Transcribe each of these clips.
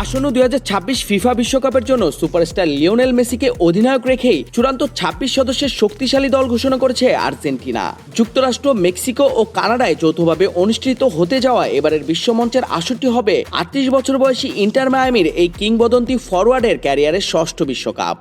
আসন্ন 2026 ফিফা বিশ্বকাপের জন্য সুপারস্টার লিওনেল মেসিকে অধিনায়ক রেখেই চূড়ান্ত 26 সদস্যের শক্তিশালী দল ঘোষণা করেছে আর্জেন্টিনা। যুক্তরাষ্ট্র, মেক্সিকো ও কানাডায় যৌথভাবে অনুষ্ঠিত হতে যাওয়া এবারের বিশ্বমঞ্চের আসরটি হবে 38 বছর বয়সী ইন্টার মায়ামির এই কিংবদন্তি ফরওয়ার্ডের ক্যারিয়ারের ষষ্ঠ বিশ্বকাপ।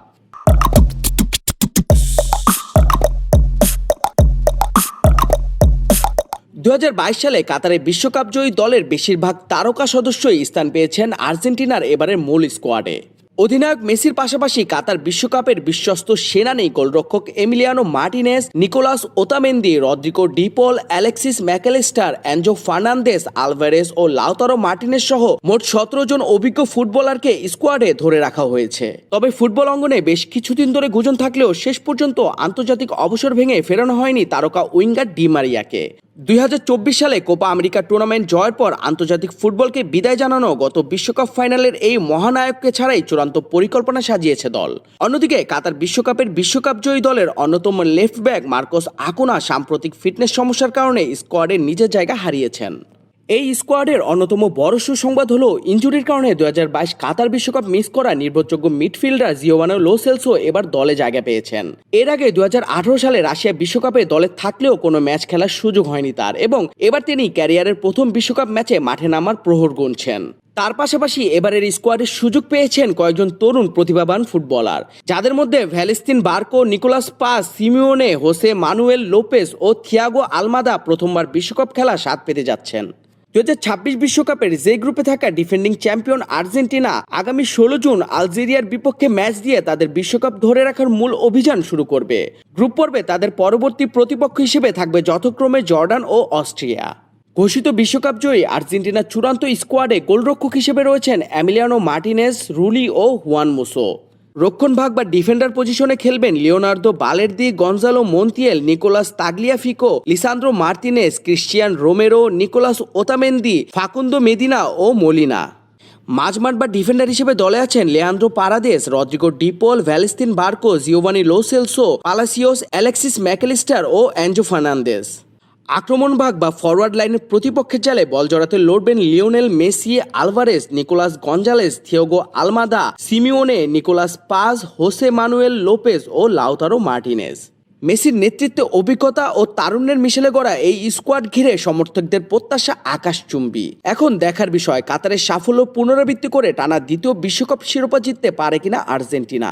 2022 সালে কাতারে বিশ্বকাপ জয়ী দলের বেশিরভাগ তারকা সদস্যই স্থান পেয়েছেন আর্জেন্টিনার এবারের মূল স্কোয়াডে। অধিনায়ক মেসির পাশাপাশি কাতার বিশ্বকাপের বিশ্বস্ত সেনানী গোলরক্ষক Emiliano Martinez, Nicolas Otamendi, Rodrigo De Paul, Alexis Mac Allister, Enzo Fernandez, Alvarez ও লাউতারো মার্টিনেজ সহ মোট 17 জন অভিজ্ঞ ফুটবলারকে স্কোয়াডে ধরে রাখা হয়েছে। তবে ফুটবল অঙ্গনে বেশ কিছুদিন ধরে গুঞ্জন থাকলেও শেষ পর্যন্ত আন্তর্জাতিক অবসর ভেঙে ফেরানো হয়নি তারকা উইঙ্গার ডি মারিয়াকে। 2024 সালে কোপা আমেরিকা টুর্নামেন্ট জয়ের পর আন্তর্জাতিক ফুটবলকে বিদায় জানানো গত বিশ্বকাপ ফাইনালের এই মহানায়ককে ছাড়াই চূড়ান্ত পরিকল্পনা সাজিয়েছে দল। অন্যদিকে কাতার বিশ্বকাপের বিশ্বকাপ জয়ী দলের অন্যতম লেফট ব্যাক মার্কোস আকুনা সাম্প্রতিক ফিটনেস সমস্যার কারণে স্কোয়াডে নিজের জায়গা হারিয়েছেন। এই স্কোয়াডের অন্যতম বড় সুসংবাদ হলো ইনজুরির কারণে 2022 কাতার বিশ্বকাপ মিস করা নির্ভরযোগ্য মিডফিল্ডার জিওভানি লো সেলসো এবার দলে জায়গা পেয়েছেন। এর আগে 2018 সালে রাশিয়া বিশ্বকাপে দলে থাকলেও কোনো ম্যাচ খেলার সুযোগ হয়নি তার, এবং এবার তিনি ক্যারিয়ারের প্রথম বিশ্বকাপ ম্যাচে মাঠে নামার প্রহর গুনছেন। তার পাশাপাশি এবারের স্কোয়াডের সুযোগ পেয়েছেন কয়েকজন তরুণ প্রতিভাবান ফুটবলার, যাদের মধ্যে Valentin Barco, Nicolas Paz, Simeone, Jose Manuel Lopez ও থিয়াগো আলমাদা প্রথমবার বিশ্বকাপ খেলা স্বাদ পেতে যাচ্ছেন। 2026 বিশ্বকাপের যে গ্রুপে থাকা ডিফেন্ডিং চ্যাম্পিয়ন আর্জেন্টিনা আগামী 16 জুন আলজেরিয়ার বিপক্ষে ম্যাচ দিয়ে তাদের বিশ্বকাপ ধরে রাখার মূল অভিযান শুরু করবে। গ্রুপ পর্বে তাদের পরবর্তী প্রতিপক্ষ হিসেবে থাকবে যথাক্রমে জর্ডান ও অস্ট্রিয়া। ঘোষিত বিশ্বকাপ জয়ী আর্জেন্টিনার চূড়ান্ত স্কোয়াডে গোলরক্ষক হিসেবে রয়েছেন এমিলিয়ানো মার্টিনেজ, রুলি ও হুয়ান মুসো। রক্ষণভাগ বা ডিফেন্ডার পজিশনে খেলবেন Leonardo Balerdi, Gonzalo Montiel, Nicolas Tagliafico, Lisandro Martinez, Cristian Romero, Nicolas Otamendi, Facundo Medina ও মোলিনা। মাঝমাঠ বা ডিফেন্ডার হিসেবে দলে আছেন Leandro Paredes, Rodrigo De Paul, Valentin Barco, Giovani Lo Celso, Palacios, Alexis Mac Allister ও এনজো ফার্নান্দেজ। আক্রমণভাগ বা forward লাইনের প্রতিপক্ষের জালে বল জড়াতে লড়বেন Lionel Messi, Alvarez, Nicolas Gonzalez, Thiago Almada, Simeone, Nicolas Paz, Jose Manuel Lopez ও লাউতারো মার্টিনেজ। মেসির নেতৃত্বে অভিজ্ঞতা ও তারুণ্যের মিশেলে গড়া এই স্কোয়াড ঘিরে সমর্থকদের প্রত্যাশা আকাশচুম্বী। এখন দেখার বিষয় কাতারের সাফল্য পুনরাবৃত্তি করে টানা দ্বিতীয় বিশ্বকাপ শিরোপা জিততে পারে কিনা আর্জেন্টিনা।